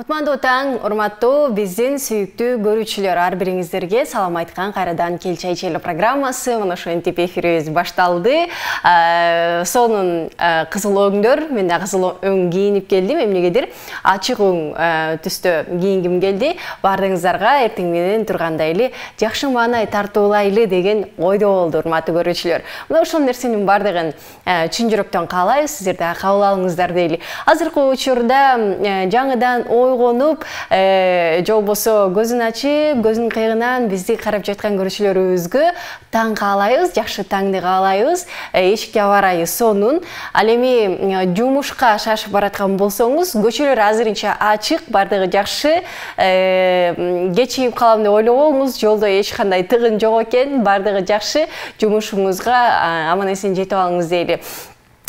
Кутманды таң, урматтуу биздин сүйүктүү көрүүчүлөр, ар бириңиздерге салам айткан кайрадан Келчай Чели программасы мына ошо НТП эфирибиз башталды. Сонун кызыл өңдөр, мен да кызыл өң кийинип келдим, эмнегедир ачык өң түстө кийингим келди. Бардыгыңыздарга эртең менен тургандай эле жакшы маанай тартуулайлы деген ойдо болду, урматтуу көрүүчүлөр. Мына ошол нерсенин бардыгын чын жүрөктөн каалайбыз, сиздер да кабыл алыңыздар дейли. Азыркы учурда жаңыдан ойгонуп, же болбосо көзүн ачып, көзүнүн кыйгынан бизди карап жаткан көрүүчүлөрүбүзгө таң каалайбыз, жакшы таңды каалайбыз, эшикке абарайы сонун. Ал эми жумушка шашып бараткан болсоңуз, көчөлөр азырынча ачык, бардыгы жакшы. Кечигип калам деп ойлобоңуз, жолдо эч кандай тыгын жок экен, бардыгы жакшы. Жумушуңузга аман эсен жетип алыңыз дейли.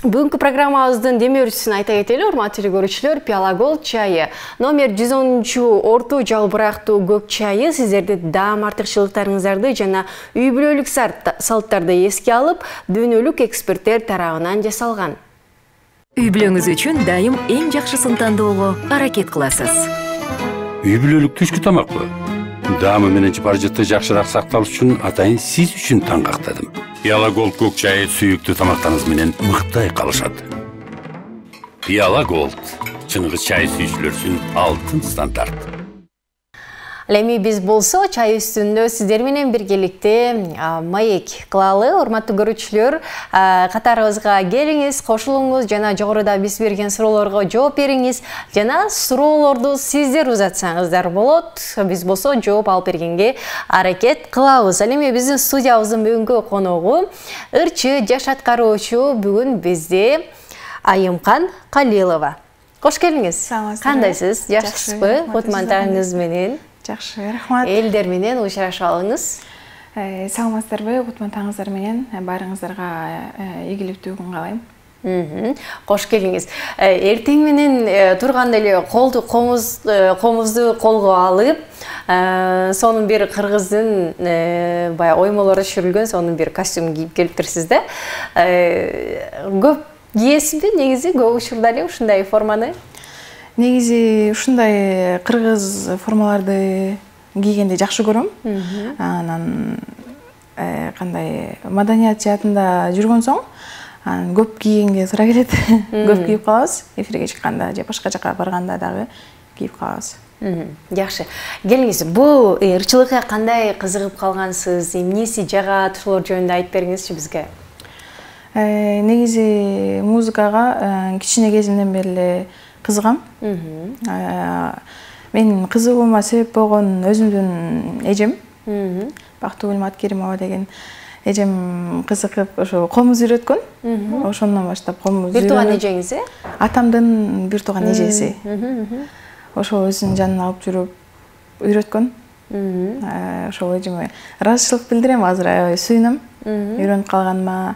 Бүгүнкү программабыздын демөөрчүсүн айта кетели, урматтуу көрүүчүлөр, Пиала Голд чайы номер 110 орту жалбырактуу көк чайы сиздерди даам артыкчылыктарыңыздарды жана үй бүлөлүк салттарды эске алып, дүйнөлүк эксперттер тарабынан жасалган. Үй бүлөңүз үчүн дайым эң жакшысын тандоого аракет кыласыз. Үй бүлөлүк түшкү тамакпы? Даамы менен жыпар-жытты жакшыраак сакталыш үчүн атайын сиз үчүн таң кактадым. Пиала Голд көк чайы сүйүктүү тамактарыңыз менен мыктай калышат. Пиала Голд чыныгы чай сүйүүчүлөр үчүн алтын стандарт. Эми биз болсо чай үстүндө сиздер менен биргеликте маек кылалы, урматтуу көрүүчүлөр, катарыбызга келиңиз, кошулуңуз жана жогоруда биз берген суроолорго жооп бериңиз жана суроолорду сиздер узатсаңыздар болот. Биз болсо жооп алып бергенге аракет кылабыз. Ал эми биздин студиябыздын бүгүнкү коногу ырчы жаш аткаруучу бүгүн бизде Айымкан Калилова. Кош келиңиз. Кандайсыз? Жакшысызбы? Кутмандагыңыз менен? Жакшы, рахмат. Элдер менен учурашып алыңыз. Саламатсыздарбы? Кутмандагыңыздар менен баарыңыздарга ийгиликтүү күн каалайм. Кош келиңиз. Эртең менен турганда эле комузду колго алып, сонун бир кыргыздын баягы оймолору түшүрүлгөн сонун бир костюм кийип келиптирсиз да. Көп кийесизби негизи? Көп учурда эле ушундай форманы? Негизи ушундай кыргыз формаларды кийгенди жакшы көрөм. Анан кандай маданият жаатында жүргөн соң көп кийгенге туура келет. Көп кийип калабыз. Эфирге чыкканда же башка жака барганда дагы кийип калабыз. Жакшы. Келиңиз, бул ырчылыкка кандай кызыгып калгансыз? Эмнеси жагат? Ошолор жөнүндө айтып бериңизчи бизге. Негизи музыкага кичине кезимден бери эле кызыгам. Мен кызыгуума себеп болгон өзүмдүн эжем, Бактыгүл Маткеримова деген эжем кызыгып ошо комуз үйрөткөн. Ошондон баштап комуз. Бир тууган эжеңиз, э? Атамдын бир тууган эжеси. Ошо өзүнүн жанына алып жүрүп үйрөткөн. Ошол эжеме ыраазычылык билдирем, азыр аябай сүйүнөм. Үйрөнүп калганыма.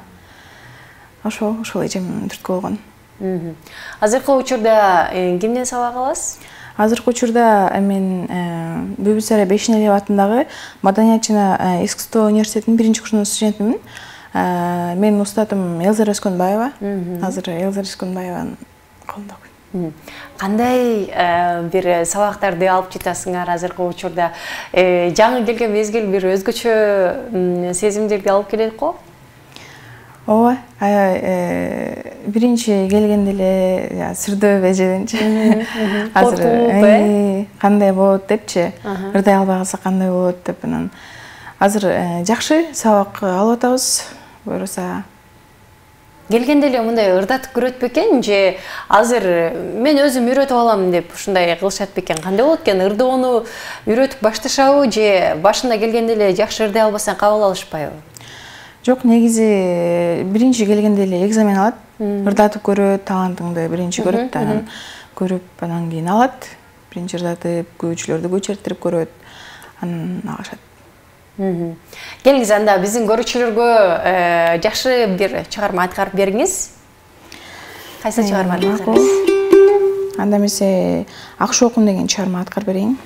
Ошол эжем түрткү болгон. Азыркы учурда кимден сабак аласыз? Азыркы учурда мен Бүбүсара Бешинелиев атындагы Маданият жана искусство университетинин 1-курсунун студентимин. Менин устатым Элзара Өскөнбаева. Азыр Элзара Өскөнбаеванын колунда. Кандай бир сабактарды алып жатасыңар азыркы учурда? Жаңы келген мезгил бир өзгөчө сезимдерди алып келет го? Ооба, биринчи келгенде эле сүрдөп эжеденчи. Азыр кандай болот депчи, ырдай албай калсак кандай болот деп анан азыр жакшы сабак алып атабыз. Буюрса келгенде эле мындай ырдатып көрөт бекен же азыр мен өзүм үйрөтүп алам деп ушундай кылышат бекен? Кандай болот экен? Ырдоону үйрөтүп башташабы же башында келгенде эле жакшы ырдай албасаң кабыл алышпайбы? Жок, негизи биринчи келгенде эле экзамен алат. Ырдатып көрөт, талантыңды биринчи көрөт, анан көрүп анан кийин алат. Биринчи ырдатып, көчүлөрдү көчөртүп көрөт, анан алышат. Келиңиз, анда биздин көрүүчүлөргө жакшы бир чыгарма аткарып бериңиз. Кайсы чыгарма аткарасыз? Анда эмесе Акшы окун деген чыгарма аткарып берейин.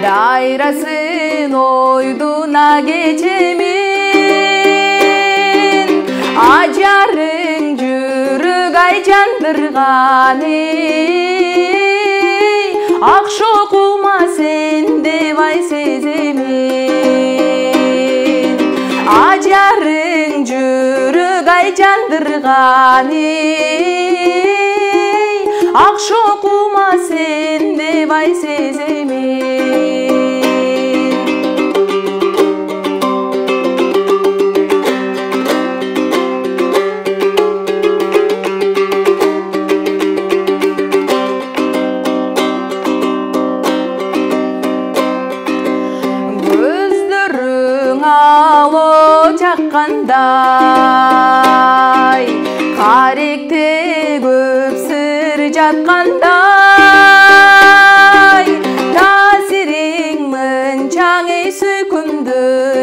айрасын ойдуна кечемин ажарың жүрүк ай жандырганы акшо кулма сен деп ай сеземин ажарың жүрүк ай жандырганы акшо кулма сен деп ай сеземин жатқандай қаректе көп сыр жатқандай тасириң мынчаң ей сүйкүмдүү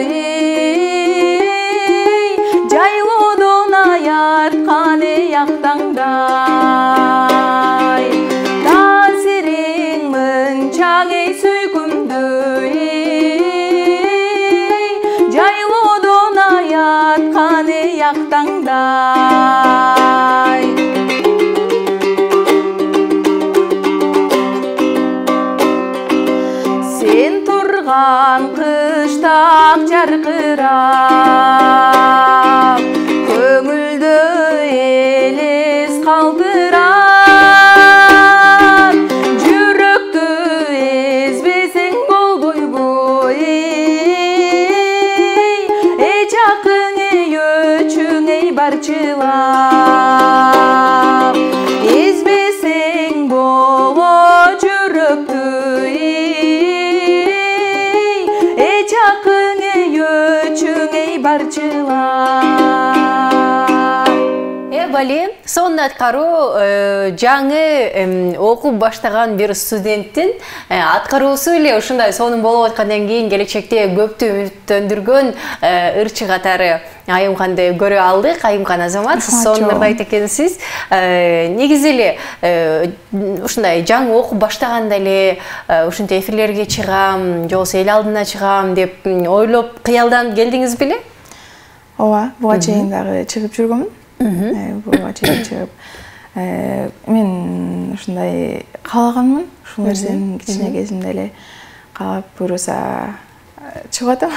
жайлоодон аяткан ей актаңдай тасириң мынчаң ей сүйкүмдүү ятканы яктаңдай сен турган кыштак жаркырап көңүлдө элес калтырат жүрөктү эзбесең болбойбу барчылап эзбесең боло жүрөктү жакың өчүң барчылап бали сонун аткаруу жаңы окуп баштаган бир студенттин аткаруусу эле ушундай сонун болуп аткандан кийин келечекте көптү үмүттөндүргөн ырчы катары Айымканды көрө алдык. Айымкан Азамат, сиз сонун ырдайт экенсиз. Негизи эле ушундай жаңы окуп баштаганда эле ушинтип эфирлерге чыгам, жоксо эл алдына чыгам деп ойлоп кыялданып келдиңиз беле? Ооба, буга чейин дагы чыгып жүргөмүн. Буга чейин чыгып мен ушундай каалаганмын. Ушул нерсени кичине кезимде эле каалап көрөсө чыгып атам.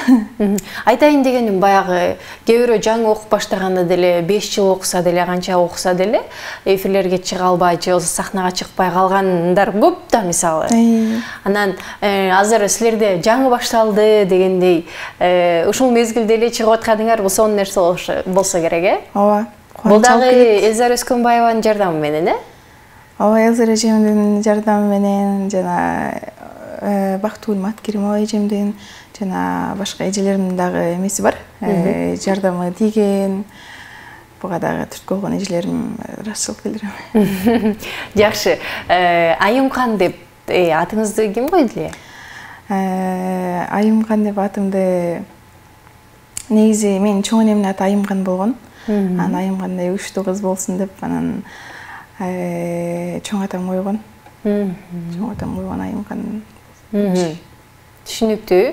Айтайын дегеним баягы кээ бирөө жаңы окуп баштаганда деле 5 жыл окуса деле, канча окуса деле эфирлерге чыга албай, же болбосо сахнага чыкпай калгандар көп да мисалы. Анан азыр силерде жаңы башталды дегендей, ушул мезгилде эле чыгып атканыңар бул сонун нерсе болсо керек, э? Ооба. Бул дагы Элзара Өскөнбаеванын жардамы менен, э? Ооба, Элзара эжемдин жардамы менен жана Бактыгүл Маткеримова эжемдин жана башка эжелеримдин дагы эмеси бар, жардамы тийген. Буга дагы түрткү болгон эжелерим ыраазычылык билдирем. Жакшы. Айымкан деп атыңызды ким койду эле? Айымкан деп атымды негизи менин чоң энемдин аты Айымкан болгон. Анан Айымкандай күчтүү кыз болсун деп анан чоң атам койгон. Чоң атам койгон Айымкан. Түшүнүктүү.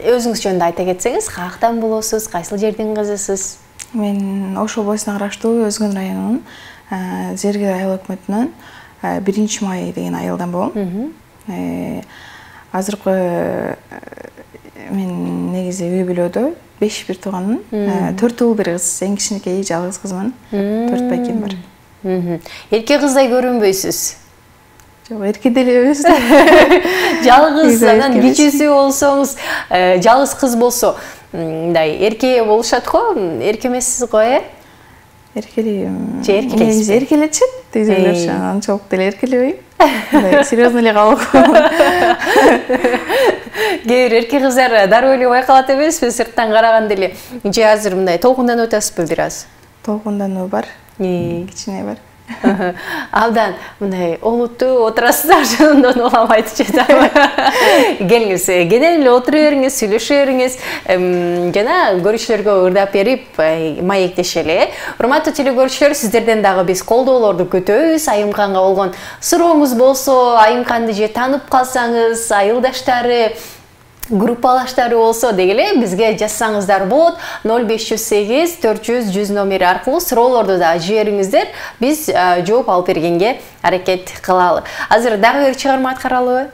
Өзүңүз жөнүндө айта кетсеңиз, каяктан болосуз, кайсыл жердин кызысыз? Мен Ош облусуна караштуу Өзгөн районунун Зергер айыл өкмөтүнөн 1-май деген айылдан болом. Азыркы мен негизи үй бүлөдө 5 бир тууганмын. 4 уул бир кыз, эң кичинекей жалгыз кызмын. 4 байкем бар. Эрке кыздай көрүнбөйсүз. Жок, эрке деле эмес. Жалгыз, анан кичүүсү болсоңуз, жалгыз кыз болсо, мындай эрке болушат го, эрке эмессиз го, э? Эркелейм. Же эркелейсиз? Эркелечет, дегендерчи, анчалык деле эркелебейм. Мындай серьезно эле калып. Кээ бир эрке кыздар дароо эле байкалат эмеспи, сырттан караганда эле. Же азыр мындай толкунданып атасызбы бир аз? Толкундануу бар. Кичине бар. Абдан мындай олуттуу отурасыздар жөнүндөн уламайт жатам. Келиңиз, кенен эле отура бериңиз, сүйлөшө бериңиз, жана көрүүчүлөргө ырдап берип маектешели. Урматтуу телекөрүүчүлөр, сиздерден дагы биз колдоолорду күтөбүз. Айымканга болгон сурооңуз болсо, Айымканды же таанып калсаңыз, айылдаштары, группалаштары болсо дегеле бизге жазсаңыздар болот. 0508 400 100 номери аркылуу суроолорду да жибериңиздер. Биз жооп алып бергенге аракет кылалы. Азыр дагы бир чыгарма аткаралыбы?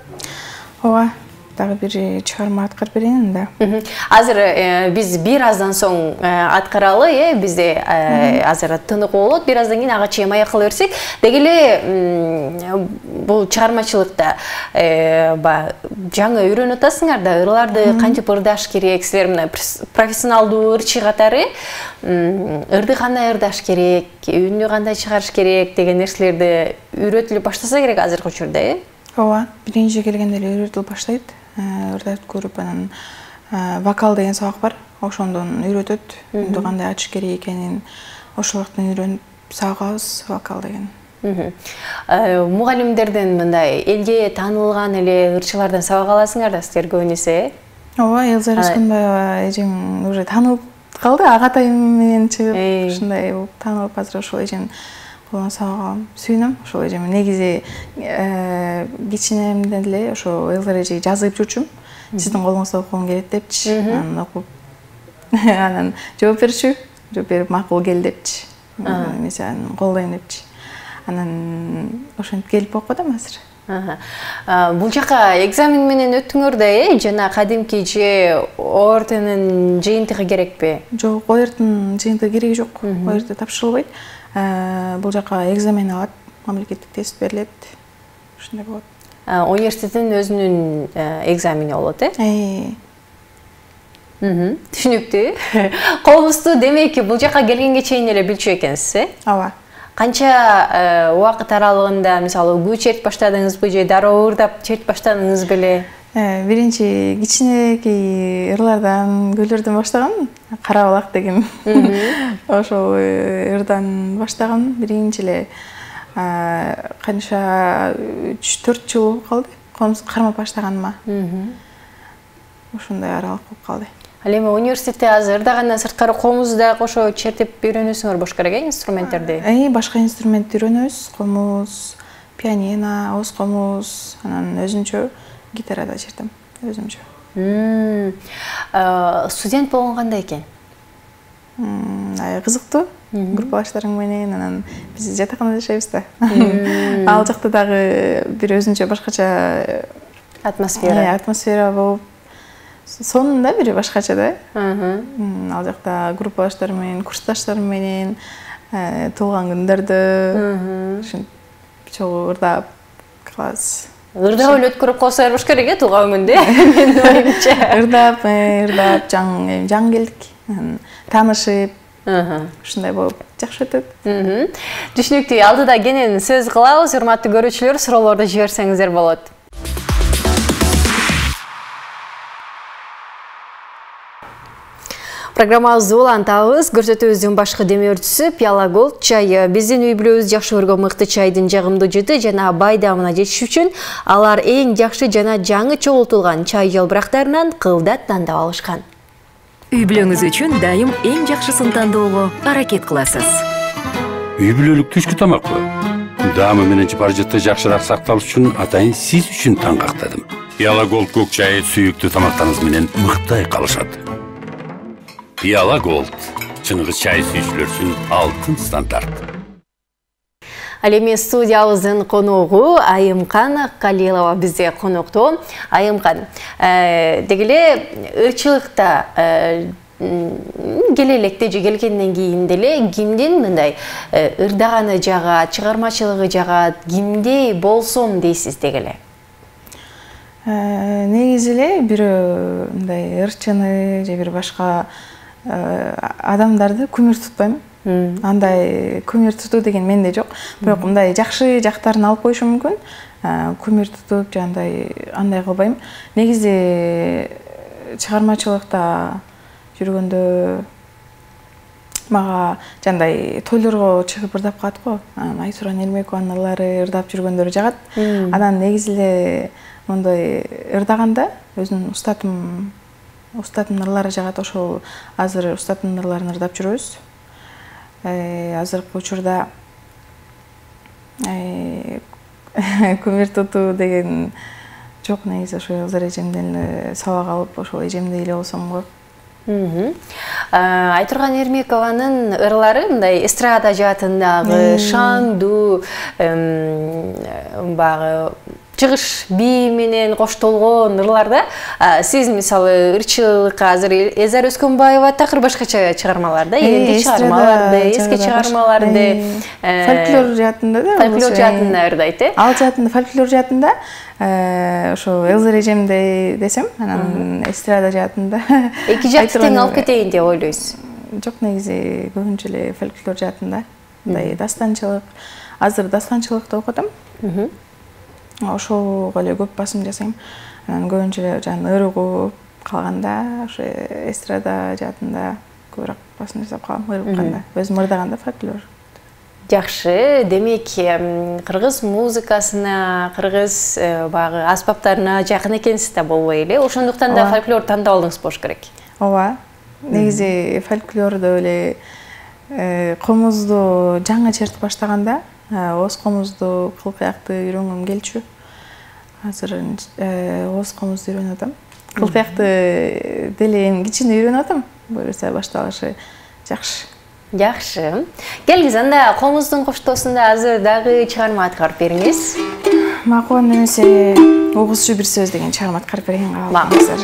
Ооба, дагы бир чыгарма аткарып берейин да. Азыр биз бир аздан соң аткаралы, бизде азыр тынык болот. Бир аздан кийин ага чейин маек кыла берсек, дегеле бул чыгармачылыкта жаңы үйрөнүп атасыңар да, ырларды кантип ырдаш керек, силер мына профессионалдуу ырчы катары ырды кандай ырдаш керек, үнү кандай чыгарыш керек деген нерселерди үйрөтүлүп баштаса керек азыркы учурда, Ооба, биринчи келгенде эле үйрөтүлүп баштайт. Ырдап көрүп анан вокал деген сабак бар. Ошондон үйрөтөт. Үнду кандай ачыш керек экенин ошолуктан үйрөнүп сабагабыз вокал деген. Мугалимдерден мындай элге таанылган эле ырчылардан сабак аласыңар да силер көбүнесе? Ооба, Элза Рыскунбаева эжем уже таанылып калды, агатайым менен чыгып, ушундай таанылып азыр ошол эжем колунан сабак алам. Сүйүнөм ошол эжеме. Негизи кичинемден эле ошо Элза эжеге жазып жүрчүм. Сиздин колуңузда окугум келет депчи. Анан окуп анан жооп берип макул кел депчи. Мен сени колдойм депчи. Анан ошентип келип окудум азыр. Бул жака экзамен менен өттүңөр да, жана кадимки же ОРТнын жыйынтыгы керекпи? Жок, ОРТнын жыйынтыгы кереги жок. ОРТ тапшырылбайт. Бул жака экзамен алат, мамлекеттик тест берилет. Ушундай болот. Университеттин өзүнүн экзамени болот, Түшүнүктүү. Колубузду демек бул жака келгенге чейин эле билчү экенсиз, Ооба. Канча убакыт аралыгында, мисалы, күү чертип баштадыңызбы же дароо ырдап чертип баштадыңыз беле? Биринчи кичинекей ырлардан, күйлөрдөн баштагам. Кара балак деген. Ошол ырдан баштагам. Биринчи эле канча 3-4 жыл болуп калды. Колумду кармап баштаганыма. Ошондой аралык болуп калды. Ал эми университетте азыр ырдагандан сырткары колуңузду да кошо чертип үйрөнөсүңөр болуш керек, инструменттерди? Башка инструментти үйрөнөбүз. Комуз, пианино, ауыз комуз, анан өзүнчө гитара да чертем, өзүмчө. Студент болгон кандай экен? Кызыктуу. Группалаштарым менен анан биз жатаканада жашайбыз да. Ал жакта дагы бир өзүнчө башкача атмосфера болуп, сонунда бир башкача да. Ал жакта группалаштарым менен, курсташтарым менен туулган күндөрдө чогуу ырдап калабыз. Ырдап эле өткөрүп койсо болуш керек, туулган күндө. Менин оюмча. Ырдап жаңы келдик. Таанышып, ушундай болуп жакшы өтөт. Түшүнүктүү. Алдыда кенен сөз кылабыз, урматтуу көрүүчүлөр, суроолорду жиберсеңиздер болот. Программабызды улантабыз. Көрсөтүүбүздүн башкы демөөрчүсү Пиала Голд чайы. Биздин үй бүлөбүз жакшы көргөн мыкты чайдын жагымдуу жыты жана бай даамына жетиш үчүн алар эң жакшы жана жаңы чогултулган чай жалбырактарынан кылдат тандап алышкан. Үй бүлөңүз үчүн дайым эң жакшысын тандоого аракет кыласыз. Үй бүлөлүк түшкү тамакпы? Даамы менен жыпар-жыты жакшыраак сакталыш үчүн атайын сиз үчүн таңгактадым. Пиала Голд көк чайы сүйүктүү тамактарыңыз менен мыкты айкалышат. Пиала Голд, чыныгы чай сүйүүчүлөр үчүн алтын стандарт. Ал эми студиябыздын коногу Айымкан Калилова бизде коноктоо. Айымкан, дегеле ырчылыкта келелекте же келгенден кийин деле кимдин мындай ырдаганы жагат, чыгармачылыгы жагат, кимдей болсом дейсиз дегеле? Негизи эле бирөө мындай ырчыны же бир башка адамдарды күмүр тутпайм. Андай күмүр тутуу деген менде жок. Бирок мындай жакшы жактарын алып коюшум мүмкүн. Күмүр тутуп же андай кылбайм. Негизи чыгармачылыкта жүргөндө мага жандай тойлорго чыгып ырдап калат го. Айтурган Эрмекованын ырлары ырдап жүргөндөр жагат. Анан негизи эле мондай ырдаганда өзүнүн устатым ырлары жагат. Ошол азыр устатымдын ырларын ырдап жүрөбүз. Азыркы учурда көмүр тутуу деген жок, негизи ошо Элзар эжемден эле сабак алып ошол эжемдей эле болсом го. Айтурган Эрмекованын ырлары мындай эстрада жаатындагы шаңдуу багы чыгыш бии менен коштолгон ырларда сиз мисалы ырчылыкка азыр Элзар Өскөнбаева такыр башкача чыгармаларда, элеңди чыгармаларды, эски чыгармаларды, фольклор жаатында да, фольклор жаатында ырдайт, ал жаатында фольклор жаатында ошо Элзар эжемдей десем, анан эстрада жаатында эки жакты тең алып кетейин деп ойлойсуз? Жок, негизи көбүнчө эле фольклор жаатында, мындай дастанчылык, азыр дастанчылыкты окутам. Ошого эле көп басым жасайм. Анан көбүнчө эле жана ыр угуп калганда ошо эстрада жаатында көбүрөөк басым жасап калам, ыр укканда, өзүм ырдаганда фольклор. Жакшы, демек кыргыз музыкасына, кыргыз багы аспаптарына жакын экенсиз да болбой эле. Ошондуктан да фольклор тандап алдыңыз болуш керек. Ооба. Негизи фольклордо эле комузду жаңы чертип баштаганда, оз комузду кылкыякты үйрөнгөм келчү. Азыр оз комузду үйрөнүп атам. Кылкыякты деле эми кичине үйрөнүп атам. Буюрса башталышы жакшы. Жакшы. Келиңиз, анда комуздун коштоосунда азыр дагы чыгарма аткарып бериңиз. Макон немесе угузчу бир сөз деген чыгарма аткарып берейин кааласаңыздар.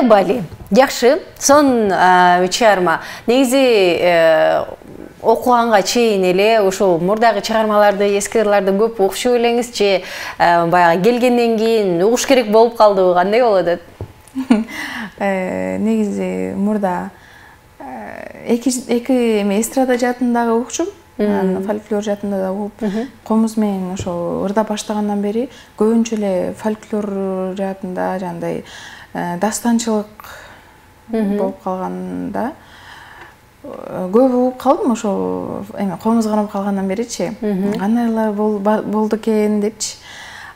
Бали. Жакшы, сон чыгарма. Негизи окуганга чейин эле ошол мурдагы чыгармаларды, эски ырларды көп окушуп элеңиз же баягы келгенден кийин угуш керек болуп калдыбы, кандай болот? Негизи мурда эки эстрада жаатындагы окушум, фольклор жаатында да угуп, комуз менен ошо ырдап баштагандан бери көбүнчө эле фольклор жаатында жандай дастанчылык болуп калганда көп угуп калдым. Ошо эме комуз карап калгандан беричи кандай ырлар болду экен депчи.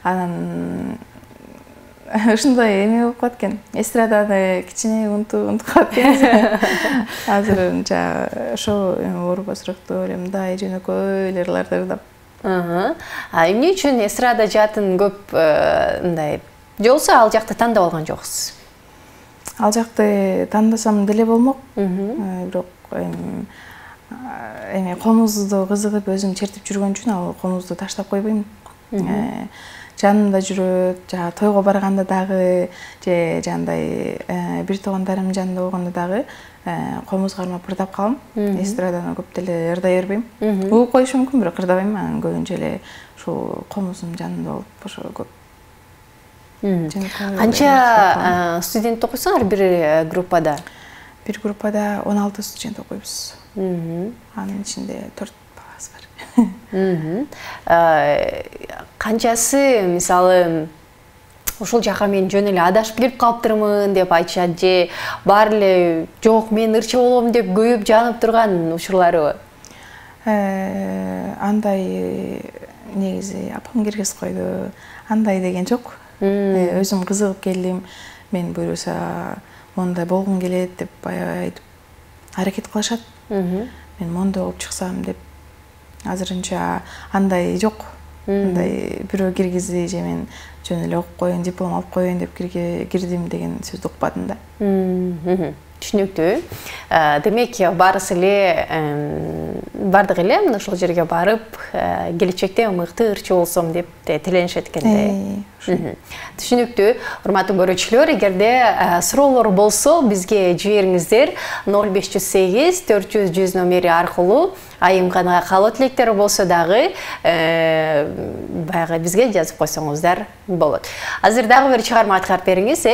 Анан ушундай эме болуп калат экен. Эстраданы кичине унутуп калат экен. Азыр ошо орбосурукта эле мындай жөнөкөй эле ырларды ырдап. Эмне үчүн эстрада жаатын көп мындай жолсо ал жакты тандап алган жоксуз? Ал жакты тандасам деле болмок. Бирок эми комузду кызыгып өзүм чертип жүргөн үчүн ал комузду таштап койбойм. жанымда жүрөт, жана тойго барганда дагы, же жандай бир туугандарым жанында болгондо дагы комуз кармап ырдап калам. Эстраданы көп деле ырдай бербейм. Угуп коюшу мүмкүн, бирок ырдабайм. Анан көбүнчө эле ушул комузум жанымда болуп, ошо көп. Канча студент окуйсуңар бир группада? Бир группада 16 студент окуйбуз. Анын ичинде 4 балабыз бар. Канчасы, мисалы, ушул жака мен жөн эле адашып келип калыптырмын деп айтышат, же бар эле жок мен ырча болом деп күйүп жанып турган учурларыбы? Андай негизи апам киргизип койду. Андай деген жок. Өзүм кызыгып келдим. Мен буюрса мондай болгум келет деп айтып аракет кылышат. Мен мондай болуп чыксам деп. Азырынча андай жок. Андай бирөө киргизди же мен жөн эле окуп коеюн, диплом алып коеюн деп кирдим деген сөздү укпадым да. Түшүнүктүү. Демек, барысы эле бардык эле мына ушул жерге барып, келечекте мыкты ырчы болсом деп тиленишет экен. Түшүнүктүү. Урматтуу көрүүчүлөр, эгерде суроолор болсо, бизге жибериңиздер 0508 400 100 номери аркылуу. Айымканга каалоо тилектери болсо дагы баягы бизге жазып койсоңуздар болот. Азыр дагы бир чыгарма аткарып бериңиз,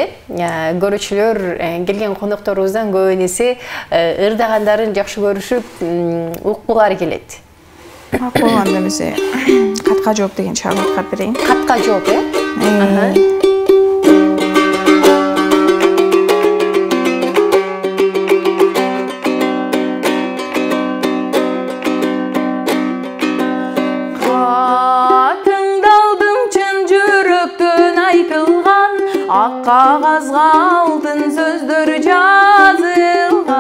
көрүүчүлөр келген конокторубуздан көбүнесе ырдагандарын жакшы көрүшүп, уккулары келет. Макул, анда бизе катка жооп деген чыгарма аткарып берейин. Катка жооп, Ак кагазга алтын сөздөр жазылган.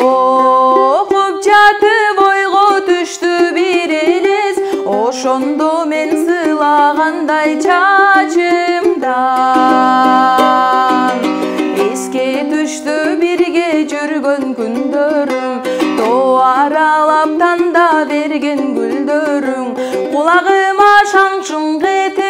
Окуп жатып ойго түштү бир элес, ошондо мен сыйлагандай чачымдан. Эске түштү бирге жүргөн күндөрүм, тоо аралап танда берген гүлдөрүң, кулагыма шаң-шуң кетет.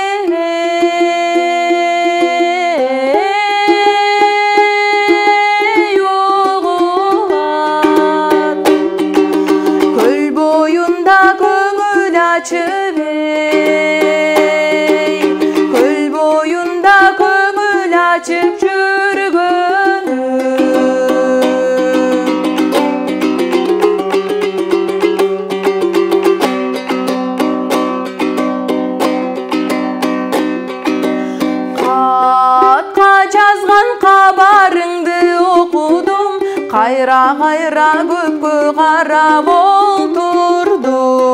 Көл боюнда көңүл ачып жүргөнүм. Катка жазган кабарыңды окудум, кайра-кайра көккө карап олтурдум.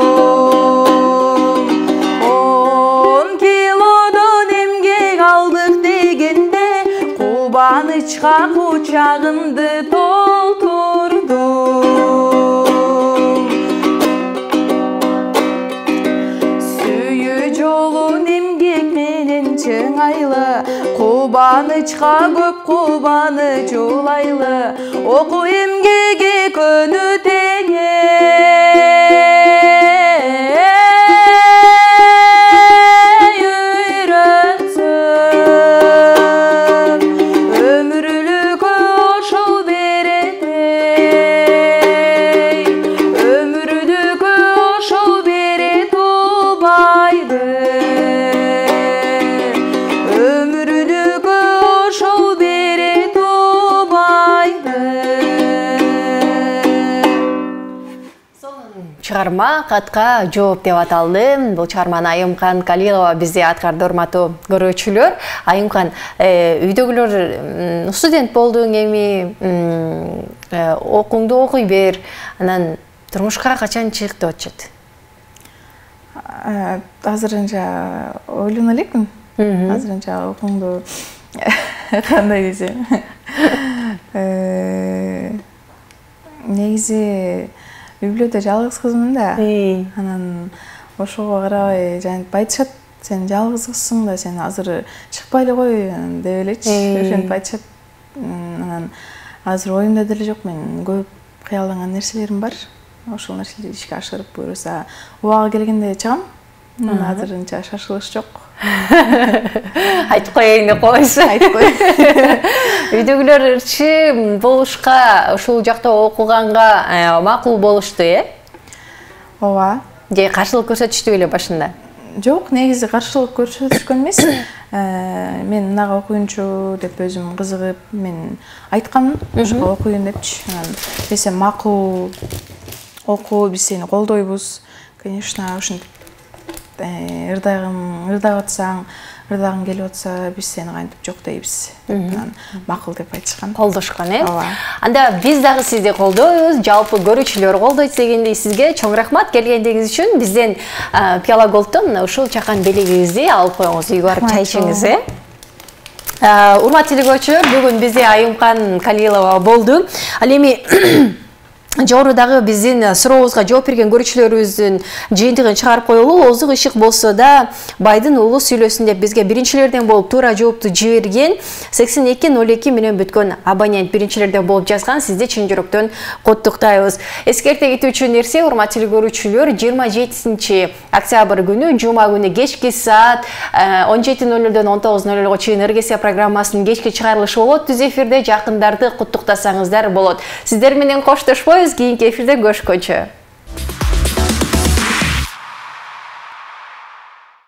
Кубанычка кучагымды толтурдум. Сүйүү жолун эмгек менен чыңайлы, кубанычка көп кубаныч улайлы, окуу эмгеги көнү теңе. Чыгарма катка жооп деп аталды. Бул чыгарманы Айымкан Калилова бизде аткарды, урматтуу көрүүчүлөр. Айымкан, үйдөгүлөр студент болдуң эми, окуңду окуй бер, анан турмушка качан чык деп атышат? Азырынча ойлоно элекмин. Азырынча окуңду кандай десем. Негизи үй бүлөдө жалгыз кызмын да. Анан ошого карабай жанып айтышат, сен жалгыз кызсың да, сен азыр чыкпай эле кой деп элечи. Ошентип айтышат. Анан азыр оюмда деле жок, мен көп кыялданган нерселерим бар. ошол нерселерди ишке ашырып буюрса убагы келгенде чыгам. Азырынча шашылыш жок. Айтып коеюн деп койсу. Айтып кой. Үйдөгүлөрчү болушка, ушул жакта окуганга макул болушту, Ооба. Же каршылык көрсөтүштү беле башында? Жок, негизи каршылык көрсөтүшкөн эмес. Мен мынага окуйунчу деп өзүм кызыгып, мен айткам, ошого окуйун депчи. Десе макул окуу, биз сени колдойбуз. Конечно, ушинтип ырдап атсаң, ырдагың келип атса, биз сени кантип жок дейбиз. Макул деп айтышкан. Колдошкон, Ооба. Анда биз дагы сизди колдойбуз, жалпы көрүүчүлөр колдойт дегендей сизге чоң рахмат келгендигиңиз үчүн. Бизден Пиала Голдтон ушул чакан белегиңизди алып коюңуз, үйгө барып чай ичиңиз. Урматтуу телекөрүүчүлөр, бүгүн бизде Айымкан Калилова болду. Ал эми жогорудагы биздин сурообузга жооп берген көрүүчүлөрүбүздүн жыйынтыгын чыгарып коелу. Озук ишик болсо да байдын уулу сүйлөсүн деп бизге биринчилерден болуп туура жоопту жиберген 8202 менен бүткөн абонент биринчилерден болуп жазган. Сизди чын жүрөктөн куттуктайбыз. Эскерте кетүүчү нерсе, урматтуу көрүүчүлөр, 27 октябрь күнү жума күнү кечки саат 17:00-дөн 19:00 чейин РГС программасынын кечки чыгарылышы болот. Түз эфирде жакындарды куттуктасаңыздар болот. Сиздер менен коштошпойбуз. Кийинки эфирде көрүшкөнчө.